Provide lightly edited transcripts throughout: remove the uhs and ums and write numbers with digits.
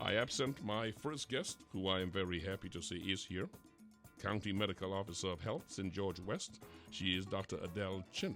I absent my first guest, who I am very happy to say is here. County Medical Officer of Health, St. George West. She is Dr. Adele Chin.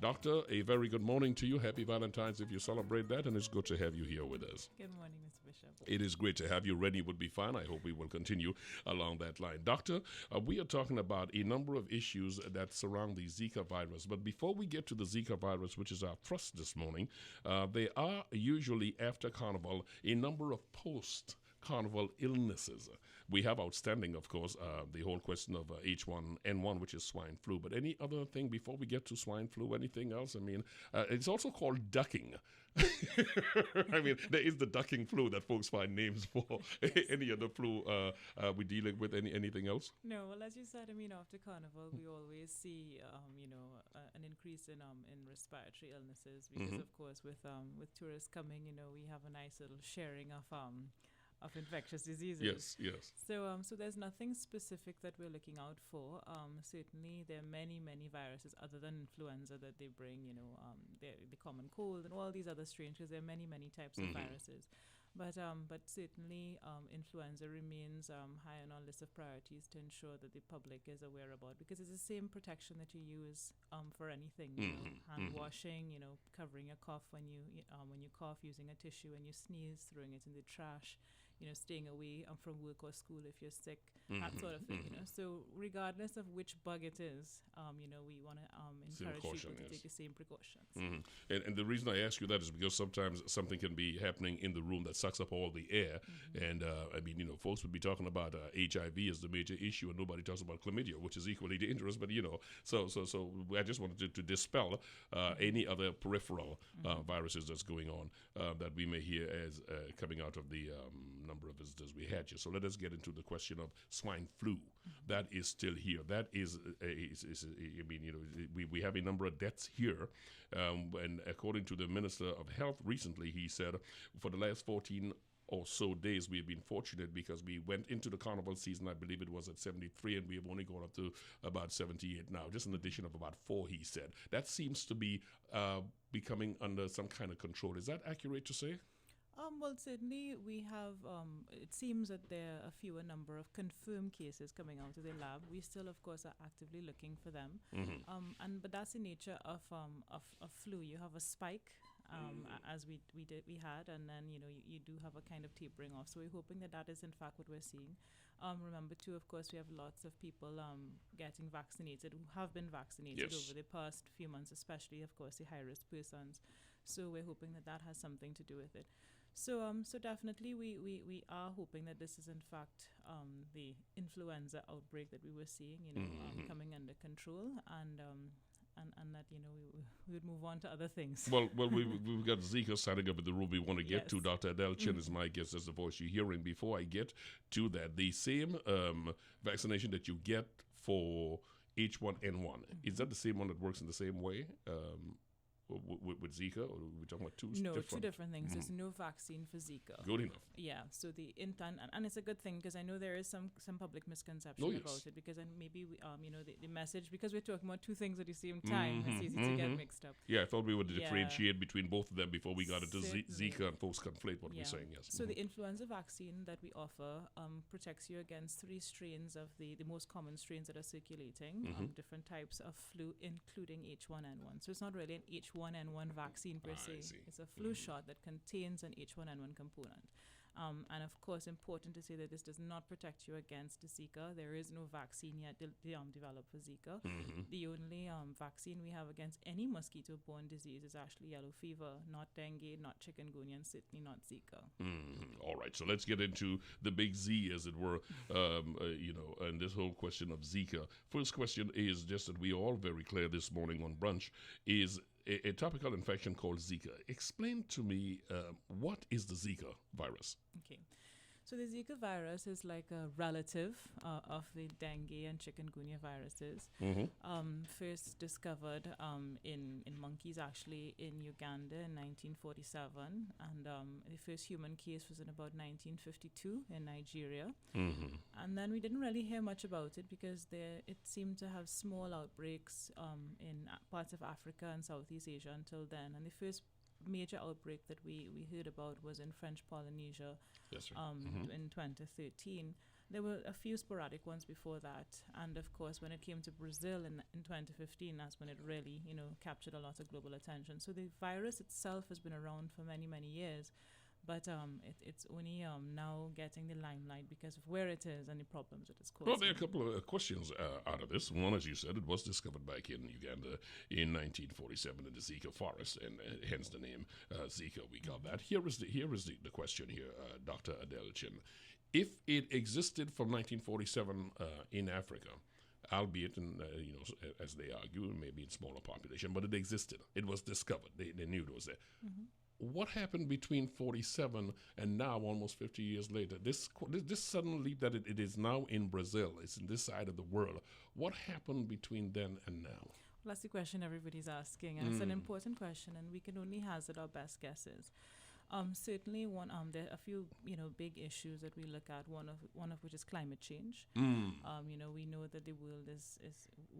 Doctor, a very good morning to you. Happy Valentine's if you celebrate that, and it's good to have you here with us. Good morning, Mr. Bishop. It is great to have you. Rennie would be fine. I hope we will continue along that line. Doctor, we are talking about a number of issues that surround the Zika virus. But before we get to the Zika virus, which is our thrust this morning, there are usually after Carnival a number of post-Carnival illnesses. We have outstanding, of course, the whole question of H1N1, which is swine flu. But any other thing before we get to swine flu, anything else? I mean, it's also called ducking. I mean, there is the ducking flu that folks find names for. Any other flu we dealing with? Anything else? No, well, as you said, I mean, after Carnival, we always see, an increase in respiratory illnesses because, of course, with tourists coming, we have a nice little sharing of infectious diseases. Yes. So there's nothing specific that we're looking out for. Certainly, there are many viruses other than influenza that they bring. The common cold and all these other strains, because there are many types of viruses. But certainly, influenza remains high on our list of priorities to ensure that the public is aware about, because it's the same protection that you use for anything. Hand washing, covering your cough when you cough, using a tissue when you sneeze, throwing it in the trash. Staying away from work or school if you're sick, that sort of thing. So regardless of which bug it is, we want to encourage people to take the same precautions. And the reason I ask you that is because sometimes something can be happening in the room that sucks up all the air. And folks would be talking about HIV as the major issue, and nobody talks about chlamydia, which is equally dangerous. But so I just wanted to dispel any other peripheral viruses that's going on that we may hear as coming out of the number of visitors we had here. So let us get into the question of swine flu. That is still here. That is we have a number of deaths here. And according to the Minister of Health recently, he said for the last 14 or so days we've been fortunate because we went into the carnival season, I believe it was at 73, and we have only gone up to about 78 now, just an addition of about 4, he said. That seems to be becoming under some kind of control. Is that accurate to say? Well, certainly we have, it seems that there are a fewer number of confirmed cases coming out of the lab. We still, of course, are actively looking for them. But that's the nature of flu. You have a spike, as we had, and then, you do have a kind of tapering off. So we're hoping that is, in fact, what we're seeing. Remember, too, of course, we have lots of people getting vaccinated who have been vaccinated over the past few months, especially, of course, the high-risk persons. So we're hoping that has something to do with it. So definitely we are hoping that this is in fact the influenza outbreak that we were seeing, coming under control, and that we would move on to other things. Well, we've got Zika standing up in the room we want to get to. Dr. Adele Chin is my guest as the voice you're hearing. Before I get to that, the same vaccination that you get for H1N1, is that the same one that works in the same way? With Zika, or are we talking about two different things. There's no vaccine for Zika. Good enough. Yeah, so the intent, and it's a good thing, because I know there is some public misconception about it, because maybe we, the message, because we're talking about two things at the same time, it's easy to get mixed up. Yeah, I thought we would differentiate between both of them before we got into Zika, and folks conflate what we're saying. Yes. So the influenza vaccine that we offer protects you against 3 strains of the most common strains that are circulating, different types of flu, including H1N1. So it's not really an H1N1 vaccine per se. It's a flu shot that contains an H1N1 component. And of course, important to say that this does not protect you against Zika. There is no vaccine yet developed for Zika. The only vaccine we have against any mosquito-borne disease is actually yellow fever, not dengue, not chikungunya, and certainly not Zika. All right, so let's get into the big Z, as it were, and this whole question of Zika. First question is just that we are all very clear this morning on Brunch is a topical infection called Zika. Explain to me what is the Zika virus? Okay. So the Zika virus is like a relative of the dengue and chikungunya viruses. First discovered in monkeys, actually, in Uganda in 1947. And the first human case was in about 1952 in Nigeria. And then we didn't really hear much about it because it seemed to have small outbreaks in parts of Africa and Southeast Asia until then. And the first major outbreak that we heard about was in French Polynesia That's right. in 2013. There were a few sporadic ones before that. And of course, when it came to Brazil in 2015, that's when it really, captured a lot of global attention. So the virus itself has been around for many, many years. But it's only now getting the limelight because of where it is and the problems it is causing. Well, there are a couple of questions out of this. One, as you said, it was discovered back in Uganda in 1947 in the Zika Virus, and hence the name Zika. We got that. Here is the question here, Dr. Adele Chin. If it existed from 1947 in Africa, albeit in, as they argue, maybe in smaller population, but it existed. It was discovered. They knew it was there. What happened between 47 and now, almost 50 years later? This sudden leap that it is now in Brazil, it's in this side of the world. What happened between then and now? Well, that's the question everybody's asking, and it's an important question, and we can only hazard our best guesses. Certainly, there are a few big issues that we look at. One of which is climate change. We know that the world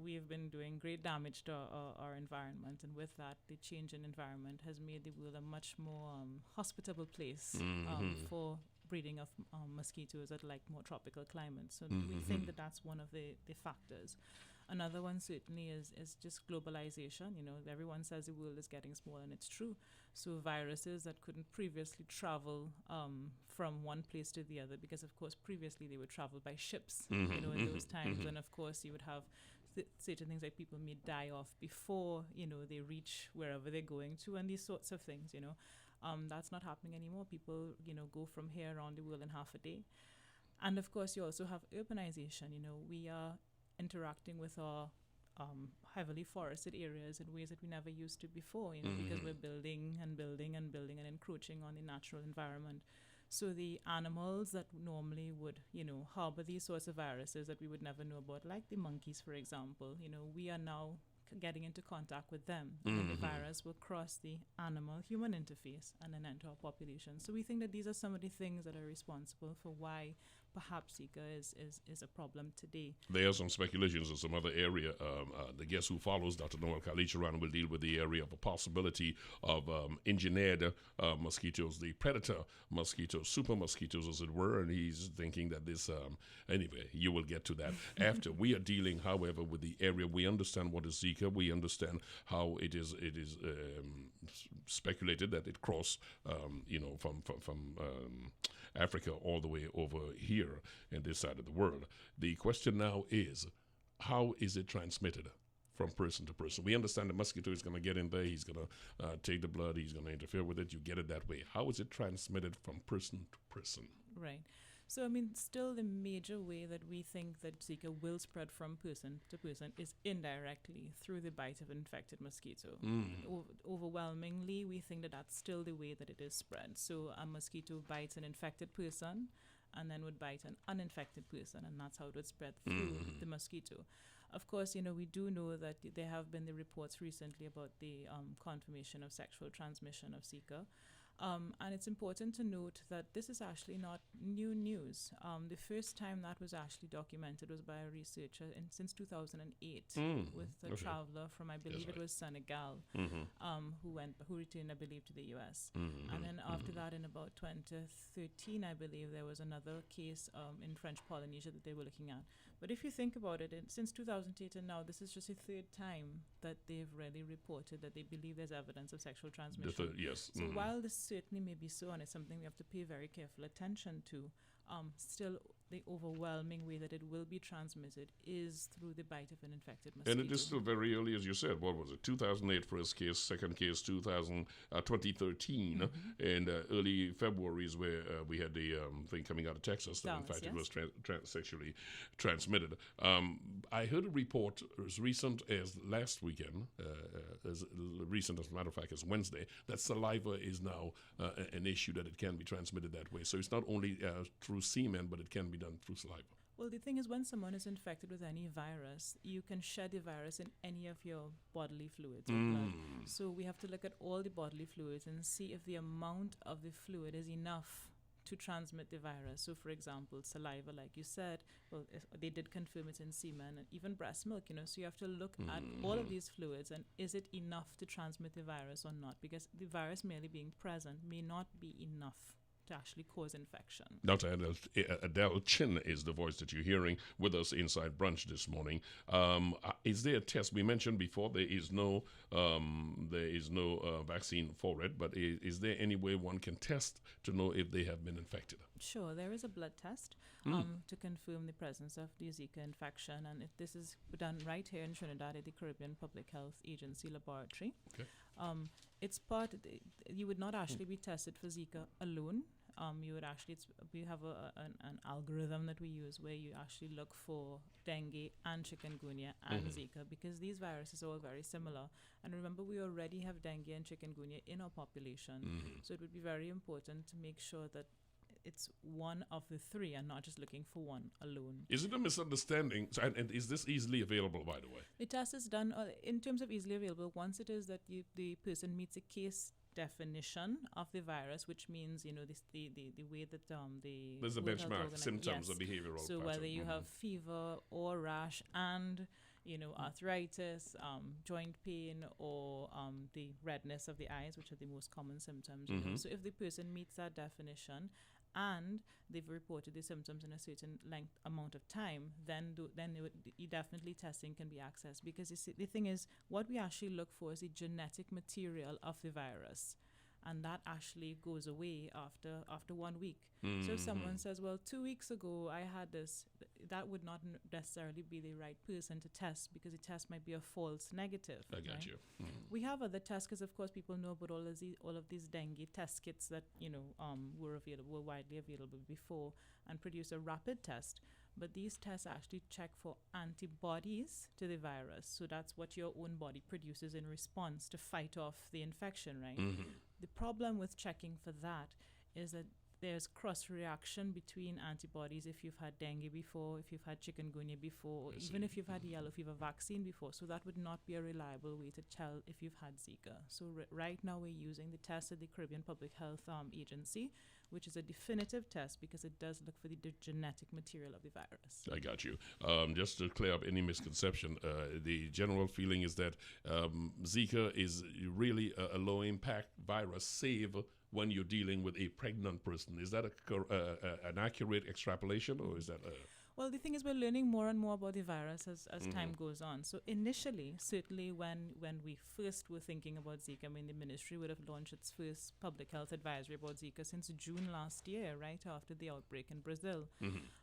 we have been doing great damage to our environment, and with that, the change in environment has made the world a much more hospitable place for breeding of mosquitoes that like more tropical climates. So we think that that's one of the factors. Another one certainly is just globalization. Everyone says the world is getting smaller, and it's true. So viruses that couldn't previously travel from one place to the other, because of course previously they would travel by ships, in those times. And of course you would have certain things like people may die off before, they reach wherever they're going to, and these sorts of things, that's not happening anymore. People, go from here around the world in half a day. And of course you also have urbanization. We are interacting with our heavily forested areas in ways that we never used to before, because we're building and building and building and encroaching on the natural environment. So the animals that normally would, harbor these sorts of viruses that we would never know about, like the monkeys, for example, we are now getting into contact with them. And the virus will cross the animal-human interface and then enter our population. So we think that these are some of the things that are responsible for why perhaps Zika is a problem today. There are some speculations in some other area. The guest who follows, Dr. Noel Kalicharan, will deal with the area of a possibility of engineered mosquitoes, the predator mosquitoes, super mosquitoes, as it were, and he's thinking that this, anyway, you will get to that after. We are dealing, however, with the area. We understand what is Zika. We understand how it is speculated that it crossed, from Africa all the way over here in this side of the world. The question now is, how is it transmitted from person to person? We understand the mosquito is going to get in there, he's going to take the blood, he's going to interfere with it, you get it that way. How is it transmitted from person to person? Right. So, still the major way that we think that Zika will spread from person to person is indirectly through the bite of an infected mosquito. Overwhelmingly, we think that that's still the way that it is spread. So a mosquito bites an infected person and then would bite an uninfected person, and that's how it would spread through the mosquito. Of course, we do know that there have been the reports recently about the confirmation of sexual transmission of Zika. And it's important to note that this is actually not new news. The first time that was actually documented was by a researcher since 2008 with a traveler from, I believe it was Senegal, who returned, I believe, to the U.S. And then after that, in about 2013, I believe, there was another case in French Polynesia that they were looking at. But if you think about it, since 2008 and now, this is just the third time that they've really reported that they believe there's evidence of sexual transmission. Yes. So while this certainly may be so, and it's something we have to pay very careful attention to, still the overwhelming way that it will be transmitted is through the bite of an infected mosquito. And it is still very early, as you said. What was it? 2008 first case, second case 2013, and early February is where we had the thing coming out of Texas that in fact it was sexually transmitted. I heard a report as recent as last weekend, as recent as a matter of fact as Wednesday, that saliva is now an issue, that it can be transmitted that way. So it's not only through semen, but it can be done through saliva. Well, the thing is, when someone is infected with any virus, you can shed the virus in any of your bodily fluids or blood. So we have to look at all the bodily fluids and see if the amount of the fluid is enough to transmit the virus. So, for example, saliva, like you said, well, they did confirm it's in semen and even breast milk, So you have to look at all of these fluids and is it enough to transmit the virus or not? Because the virus merely being present may not be enough to actually cause infection. Dr. Adele Chin is the voice that you're hearing with us inside Brunch this morning. Is there a test? We mentioned before there is no vaccine for it, but is there any way one can test to know if they have been infected? Sure, there is a blood test to confirm the presence of the Zika infection, and this is done right here in Trinidad at the Caribbean Public Health Agency laboratory. Okay. It's you would not actually be tested for Zika alone. You would actually, we have an algorithm that we use where you actually look for dengue and chikungunya and Zika, because these viruses are all very similar. And remember, we already have dengue and chikungunya in our population. So it would be very important to make sure that it's one of the three and not just looking for one alone. Is it a misunderstanding? So, and is this easily available, by the way? The test is done in terms of easily available. Once it is that the person meets a case definition of the virus, which means, the way that there's a benchmark, symptoms or behavioral So pattern. whether you have fever or rash and arthritis, joint pain, or the redness of the eyes, which are the most common symptoms. So if the person meets that definition and they've reported the symptoms in a certain amount of time, then definitely testing can be accessed. Because you see, the thing is, what we actually look for is the genetic material of the virus. And that actually goes away after 1 week. So if someone says, well, 2 weeks ago I had this, that would not necessarily be the right person to test, because the test might be a false negative. I got you. We have other tests, because of course people know about all of these dengue test kits that were widely available before and produce a rapid test. But these tests actually check for antibodies to the virus. So that's what your own body produces in response to fight off the infection, right? The problem with checking for that is that there's cross-reaction between antibodies if you've had dengue before, if you've had chikungunya before, or even if you've had the yellow fever vaccine before. So that would not be a reliable way to tell if you've had Zika. So right now we're using the test at the Caribbean Public Health Agency, which is a definitive test because it does look for the genetic material of the virus. I got you. Just to clear up any misconception, the general feeling is that Zika is really a low-impact virus, save when you're dealing with a pregnant person. Is that an accurate extrapolation, or is that Well, the thing is, we're learning more and more about the virus as time goes on. So initially, certainly when we first were thinking about Zika, the ministry would have launched its first public health advisory about Zika since June last year, right after the outbreak in Brazil.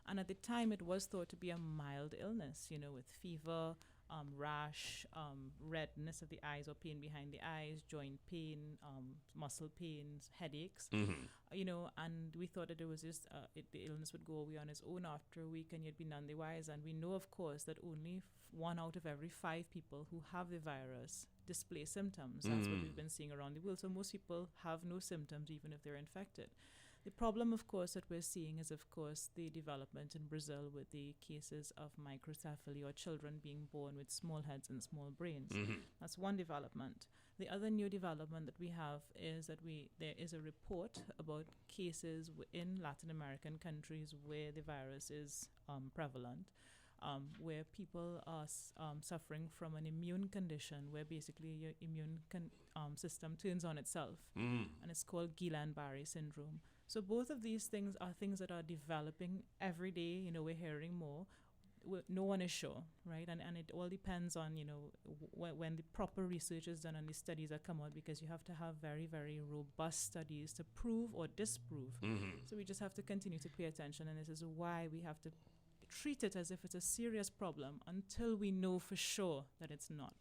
And at the time, it was thought to be a mild illness, with fever, rash, redness of the eyes or pain behind the eyes, joint pain, muscle pains, headaches, and we thought that it was just the illness would go away on its own after a week and you'd be none the wiser. And we know, of course, that only 1 out of every 5 people who have the virus display symptoms. That's what we've been seeing around the world. So most people have no symptoms even if they're infected. The problem, of course, that we're seeing is, of course, the development in Brazil with the cases of microcephaly, or children being born with small heads and small brains. That's one development. The other new development that we have is that there is a report about cases in Latin American countries where the virus is prevalent, where people are suffering from an immune condition where basically your immune system turns on itself, and it's called Guillain-Barré syndrome. So both of these things are things that are developing every day. We're hearing more. No one is sure, right? And it all depends on, when the proper research is done and the studies that come out, because you have to have very, very robust studies to prove or disprove. So we just have to continue to pay attention, and this is why we have to treat it as if it's a serious problem until we know for sure that it's not.